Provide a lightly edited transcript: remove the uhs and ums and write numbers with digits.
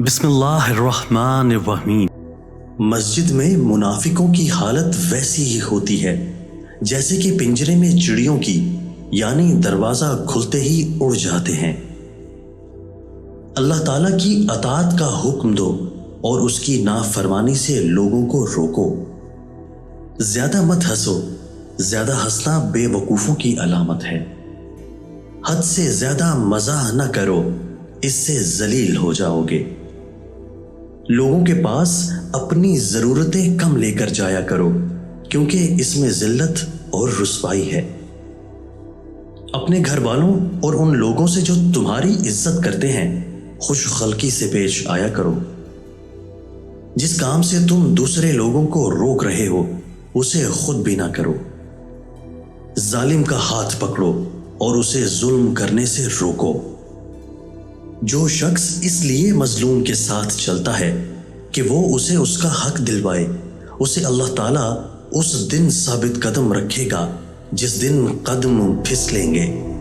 بسم اللہ الرحمن الرحیم۔ مسجد میں منافقوں کی حالت ویسی ہی ہوتی ہے جیسے کہ پنجرے میں چڑیوں کی، یعنی دروازہ کھلتے ہی اڑ جاتے ہیں۔ اللہ تعالیٰ کی اطاعت کا حکم دو اور اس کی نافرمانی سے لوگوں کو روکو۔ زیادہ مت ہنسو، زیادہ ہنسنا بے وقوفوں کی علامت ہے۔ حد سے زیادہ مزاح نہ کرو، اس سے ذلیل ہو جاؤ گے۔ لوگوں کے پاس اپنی ضرورتیں کم لے کر جایا کرو، کیونکہ اس میں ذلت اور رسوائی ہے۔ اپنے گھر والوں اور ان لوگوں سے جو تمہاری عزت کرتے ہیں خوش خلقی سے پیش آیا کرو۔ جس کام سے تم دوسرے لوگوں کو روک رہے ہو اسے خود بھی نہ کرو۔ ظالم کا ہاتھ پکڑو اور اسے ظلم کرنے سے روکو۔ جو شخص اس لیے مظلوم کے ساتھ چلتا ہے کہ وہ اسے اس کا حق دلوائے، اسے اللہ تعالیٰ اس دن ثابت قدم رکھے گا جس دن قدم پھسلیں گے۔